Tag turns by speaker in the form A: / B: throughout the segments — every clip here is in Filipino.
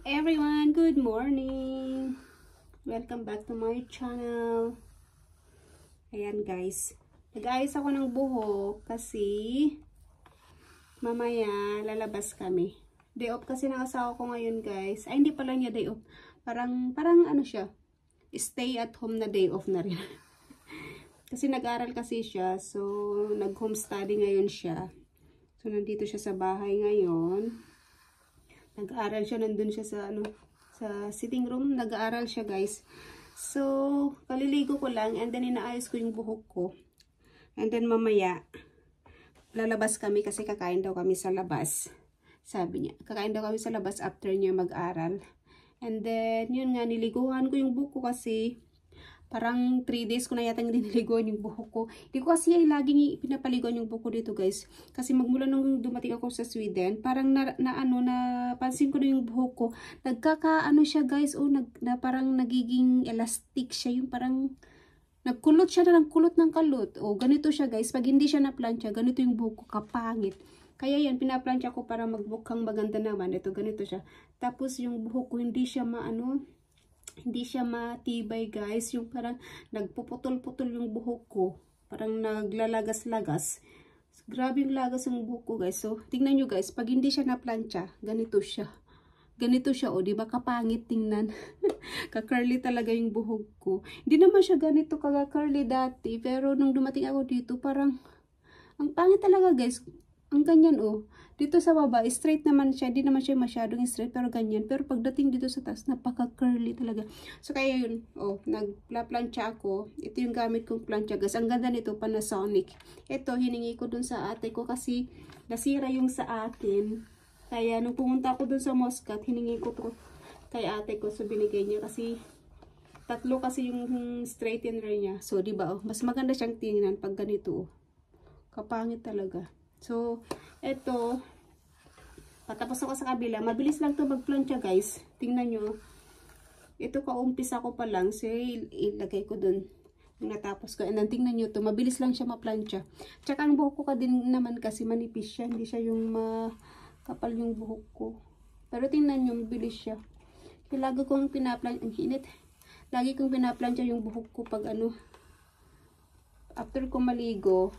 A: Everyone, good morning! Welcome back to my channel. Ayan guys, nag-ayos ako ng buhok kasi mamaya lalabas kami. Day off kasi ng asawa ko ngayon guys. Ay, hindi pala niya day off. Parang ano siya, stay at home na day off na rin. Kasi nag-aral kasi siya, so nag-home study ngayon siya. So nandito siya sa bahay ngayon. Nag-aaral siya, nandun siya sa sa sitting room, nag-aaral siya guys. So, kaliligo ko lang and then inaayos ko yung buhok ko. And then mamaya, lalabas kami kasi kakain daw kami sa labas. Sabi niya, kakain daw kami sa labas after niya mag-aral. And then, yun nga, niliguan ko yung buhok ko kasi parang 3 days ko na yata niliguan yung buhok ko. Hindi ko kasi laging pinapaliguan yung buhok ko dito guys. Kasi magmula nung dumating ako sa Sweden, parang napansin ko na yung buhok ko. Nagkakaano siya guys, parang nagiging elastic siya. Yung parang nagkulot siya na ng kulot ng kalot. Ganito siya guys. Pag hindi siya na-plancha, ganito yung buhok ko, kapangit. Kaya yan, pinaplansya ko para magbukhang maganda naman. Ito, ganito siya. Tapos yung buhok ko, hindi siya matibay guys, yung parang nagpuputol-putol yung buhok ko, parang naglalagas-lagas. Grabe yung lagas ng buhok ko guys. So tingnan nyo guys, pag hindi siya na-plancha, ganito siya, diba kapangit tingnan. Ka-curly talaga yung buhok ko. Hindi naman siya ganito ka-curly dati, pero nung dumating ako dito, parang ang pangit talaga guys. Ang ganyan dito sa baba, straight naman siya. Di naman siya masyadong straight, pero ganyan. Pero pagdating dito sa taas, napaka-curly talaga. So kaya yun, nagplaplansya ako. Ito yung gamit kong plancha guys. Ang ganda nito, Panasonic. Ito, hiningi ko dun sa ate ko kasi nasira yung sa akin. Kaya nung pumunta ako dun sa Muscat, hiningi ko to kay ate ko. So binigay niya kasi tatlo kasi yung straightener niya. So diba, mas maganda siyang tingnan pag ganito. Kapangit talaga. So, eto, patapos ako sa kabila. Mabilis lang to magplancha guys. Tingnan nyo. Ito kaumpisa ko pa lang. So, ilagay ko dun. Yung natapos ko. And then, tingnan nyo to. Mabilis lang siya maplancha. Tsaka ang buhok ko din naman kasi manipis siya. Hindi siya yung makapal yung buhok ko. Pero tingnan nyo, mabilis siya. Kaya lagi kong pinaplancha. Ang hinit. Lagi kong pinaplancha yung buhok ko pag after ko maligo,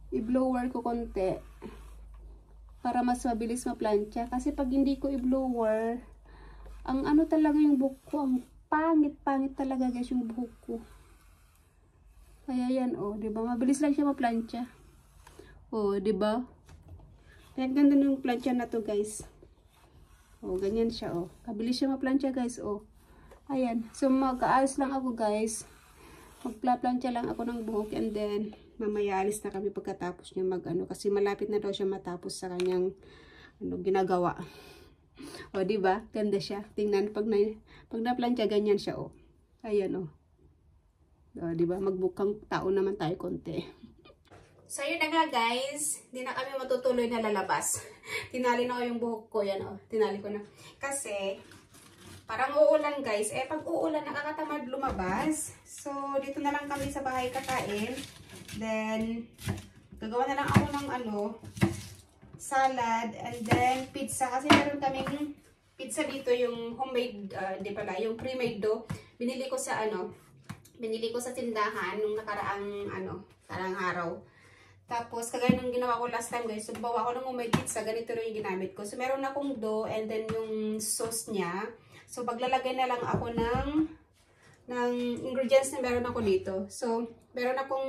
A: i-blower ko konti para mas mabilis maplancha. Kasi pag hindi ko i-blower, ang talaga yung buhok ko, ang pangit talaga guys yung buhok ko. Kaya yan diba? Mabilis lang siya maplancha. Diba? Kaya ganda ng plancha na to guys. Ganyan siya Mabilis siya maplancha guys Ayan. So mag-aayos lang ako guys. Magpla-plancha lang ako ng buhok and then mamaya alis na kami pagkatapos niya kasi malapit na daw siya matapos sa kanyang ginagawa. Diba? Ganda siya. Tingnan pag na-plancha ganyan siya Ayan diba? Magbukang tao naman tayo konti. So yun na nga guys, hindi na kami matutuloy na lalabas. Tinali na ko yung buhok ko, yan tinali ko na. Kasi parang uulan guys. Pag uulan, nakakatamad lumabas. So, dito na lang kami sa bahay kakain. Then, gagawa na lang ako ng salad. And then, pizza. Kasi meron kaming pizza dito, yung homemade, yung pre-made dough. Binili ko sa tindahan nung nakaraang araw. Tapos, kagaya nung ginawa ko last time guys, so bawa ako ng homemade pizza, ganito rin yung ginamit ko. So, meron akong dough and then yung sauce niya. So, paglalagay na lang ako ng ingredients na meron ako dito. So, meron akong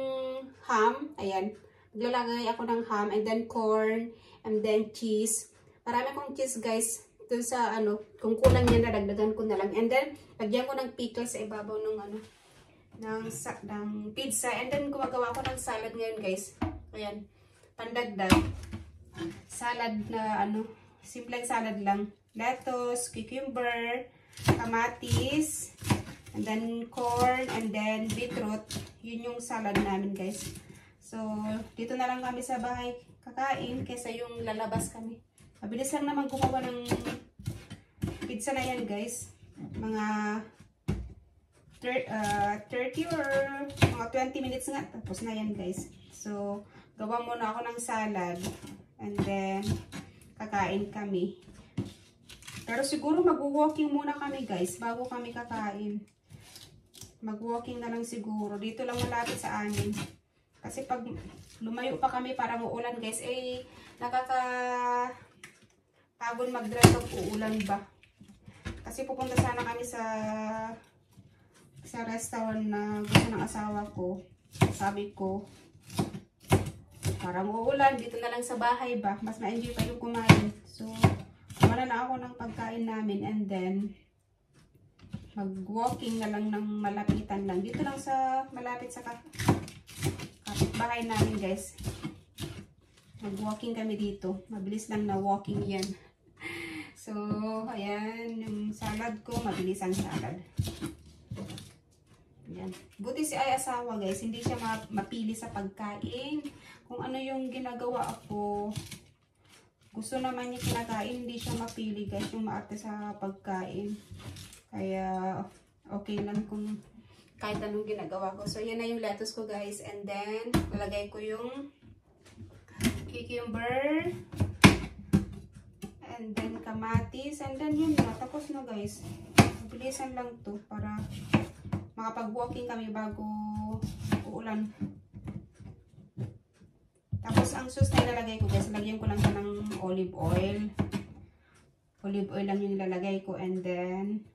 A: ham. Ayan. Maglalagay ako ng ham and then corn and then cheese. Marami akong cheese guys. Doon sa kung kulang yan, nadagdagan ko na lang. And then, lagyan ko ng pickle sa ibabaw ng pizza. And then, gumagawa ako ng salad ngayon guys. Ayan. Pandagdag. Salad na simpleng salad lang. Lettuce, cucumber, kamatis, and then corn, and then beetroot. Yun yung salad namin guys. So, dito na lang kami sa bahay kakain kaysa yung lalabas kami. Mabilis lang naman gumawa ng pizza na yan guys. Mga 30 or mga 20 minutes nga. Tapos na yan guys. So, gawa muna ako ng salad. And then, kakain kami. Pero siguro mag-walking muna kami guys bago kami kakain. Mag-walking na lang siguro. Dito lang malapit sa amin. Kasi pag lumayo pa kami para uulan guys, eh nakakapagod mag-drive pag uulan ba. Kasi pupunta sana kami sa restaurant na gusto ng asawa ko. Sabi ko, parang uulan, dito na lang sa bahay ba. Mas ma-enjoy pa yung kumain. So, wala na ako ng pagkain namin and then mag-walking na lang ng malapitan lang. Dito lang sa malapit sa kapitbahay namin guys. Mag-walking kami dito. Mabilis lang na walking yan. So, ayan. Yung salad ko, mabilis ang salad. Ayan. Buti si ay asawa guys. Hindi siya mapili sa pagkain. Kung ano yung ginagawa ako, gusto naman niya kinakain. Hindi siya mapili guys. Yung maarte sa pagkain. Kaya, okay lang kung kahit anong ginagawa ko. So, yan na yung lettuce ko guys. And then, lalagay ko yung cucumber. And then, kamatis. And then, yun na. Tapos na guys. Bilisan lang to para makapag-walking kami bago uulan. Tapos, ang sauce na ilalagay ko guys, lagyan ko lang siya ng olive oil. Olive oil lang yung ilalagay ko. And then,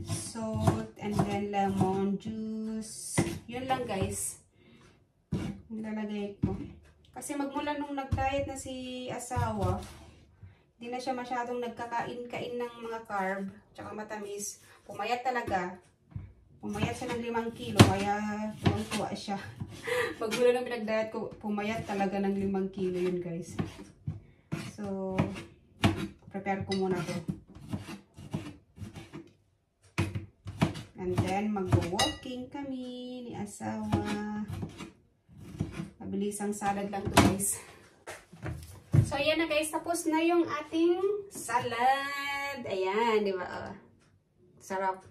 A: salt. And then, lemon juice. Yun lang guys. Ilalagay ko. Kasi magmula nung nag-diet na si asawa, hindi na siya masyadong nagkakain-kain ng mga carb, tsaka matamis. Pumayat talaga. Pumayat siya ng 5 kilo, kaya tuwang-tuwa siya. Magmula nung pinag-diet ko, pumayat talaga ng 5 kilo yun guys. So, prepare ko muna to. And then, mag-walking kami ni asawa. Mabilisang salad lang to guys. So, ayan na guys. Tapos na yung ating salad. Ayan, di ba? Sarap.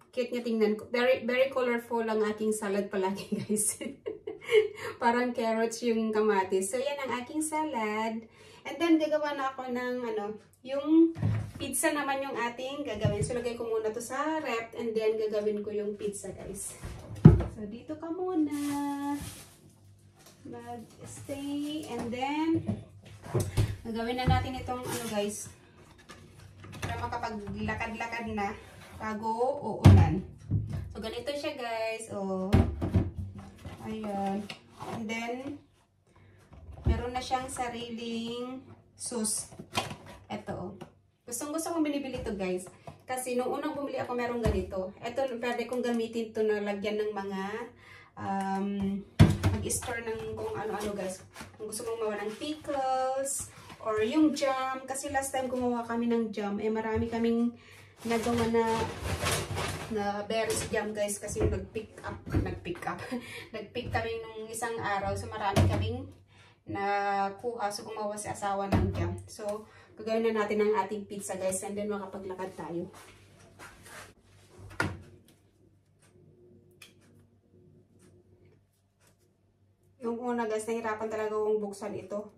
A: Cute niya tingnan ko. Very, very colorful ang aking salad palagi guys. Parang carrots yung kamatis. So, yan ang aking salad. And then, gagawa na ako ng yung pizza naman yung ating gagawin. So, lagay ko muna to sa rep. And then, gagawin ko yung pizza guys. So, dito ka muna. Mag-stay. And then, gagawin na natin itong guys. Para makapaglakad-lakad na bago uulan. So, ganito siya guys. Oh. Ayan. And then, meron na siyang sariling sauce. Ito. Gustong-gusto kong binibili ito guys. Kasi nung unang bumili ako, merong ganito. Ito, pwede kong gamitin ito na lagyan ng mga mag-store ng kung ano-ano guys. Kung gusto mong mawa ng pickles or yung jam. Kasi last time gumawa kami ng jam, eh marami kaming nagawa na berries jam guys. Kasi nag-pick kami nung isang araw. So marami kaming nakuha. So gumawa si asawa ng jam. So gagawin na natin ang ating pizza guys. And then makapaglakad tayo. Yung una guys, nahirapan talaga akong buksan ito.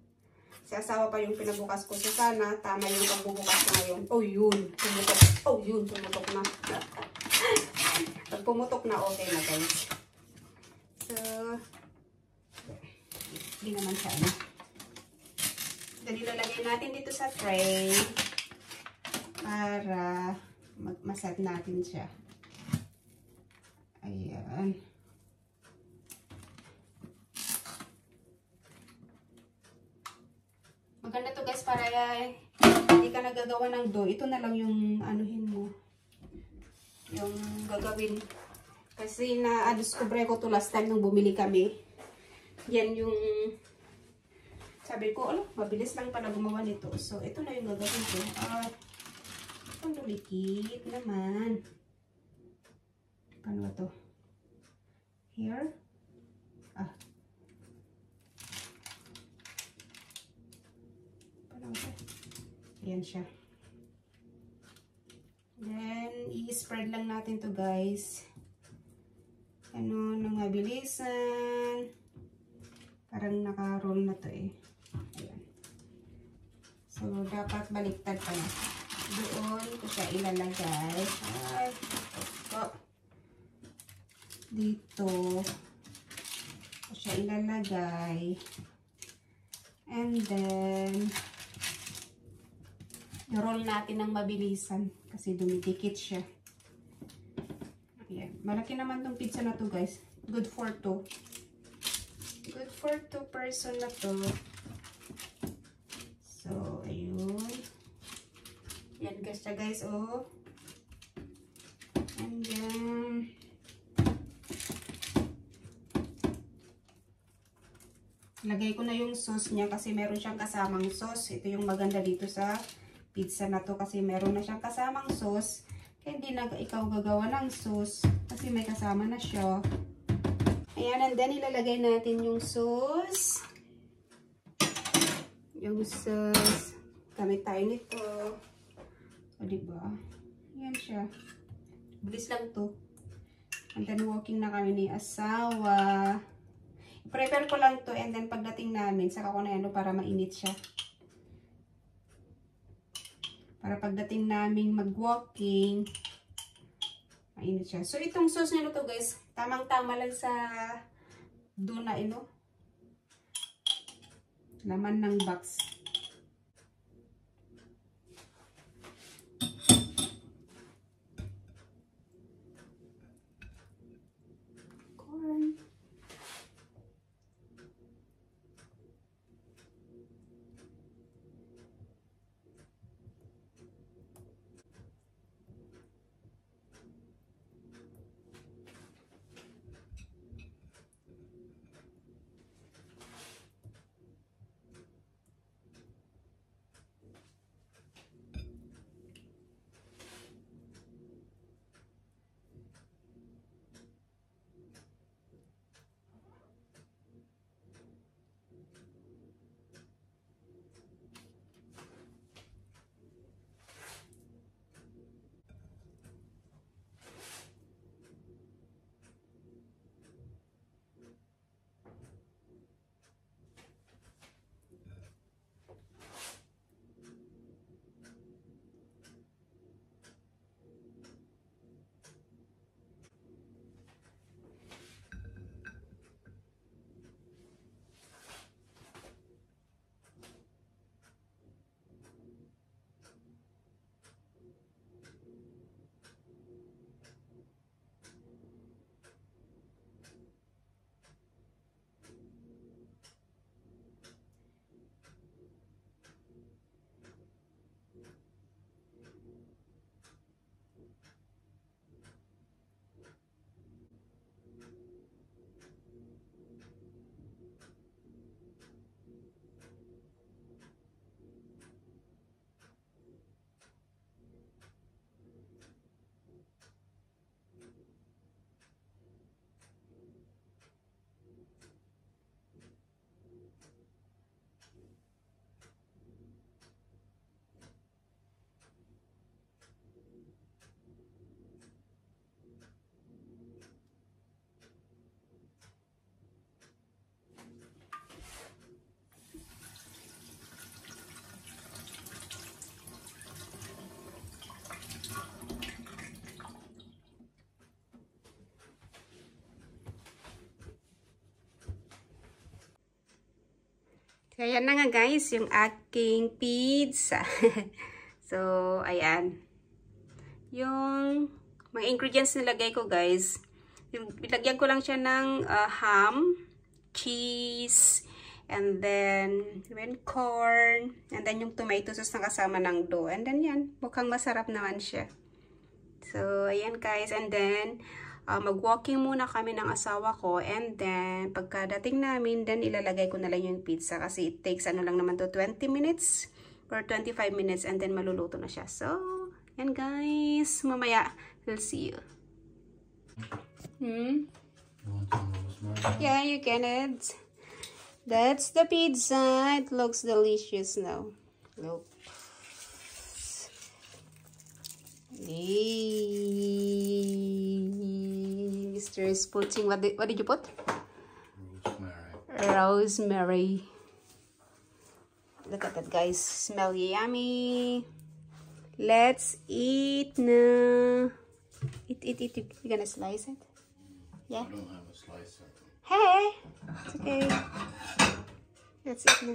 A: Si asawa pa yung pinabukas ko. So sana, tama yung pagbubukas na ngayon. Oh yun, pumutok. Oh yun, pumutok na. Pag pumutok na, okay na guys. So, hindi naman siya Then ilalagay natin dito sa tray para maset natin siya. Ayan. Maganda to guys para hindi ka nagagawa ng dough. Ito na lang yung anuhin mo. Yung gagawin. Kasi na-discover ko to last time nung bumili kami. Yan yung sabi ko, mabilis lang pala gumawa nito. So, ito na yung gagawin ko. Ang lulikit naman. Paano ba to? Here. Ayan siya. Then, i-spread lang natin to guys. Nang mabilisan. Parang naka-roll na to eh. Ayan. So, dapat baliktad pa na. Doon ko siya ilalagay. Ay, dito ko siya ilalagay. And then, i-roll natin ng mabilisan kasi dumidikit siya. Ayan. Malaki naman tong pizza na to, guys. Good for two. Good for 2 person na to. So, ayun. Yan guys siya, guys, oh. And then, lagay ko na yung sauce niya kasi meron siyang kasamang sauce. Ito yung maganda dito sa pizza na to kasi meron na siyang kasamang sauce. Kaya hindi na ikaw gagawa ng sauce kasi may kasama na siya. Ayan, and then ilalagay natin yung sauce. Yung sauce. Gamit tayo nito. O, diba? Ayan siya. Bilis lang to. And then walking na kami ni asawa. I-prepare ko lang to and then pagdating namin, saka ko na yan para mainit siya. Para pagdating namin mag-walking, mainit siya. So, itong sauce nyo to, guys, tamang-tama lang sa doon na laman ng box. Corn. Kaya na nga guys, yung aking pizza. So, ayan. Yung mga ingredients nilagay ko guys, nilagyan ko lang siya ng ham, cheese, and then corn, and then yung tomato sauce na kasama ng dough. And then yan, mukhang masarap naman siya. So, ayan guys, and then mag-walking muna kami ng asawa ko, and then pagkadating namin, then ilalagay ko na lang yung pizza kasi it takes ano lang naman to 20 minutes or 25 minutes and then maluluto na siya. So, yan guys, mamaya we'll see you. You want some rosemary? Yeah, you can add. That's the pizza. It looks delicious now. Look. Mr. is putting, what did you put? Rosemary. Rosemary. Look at that guys, smell yummy. Let's eat na. Eat. You gonna slice it? Yeah?
B: I don't have a slicer.
A: Hey! It's okay. Let's eat na.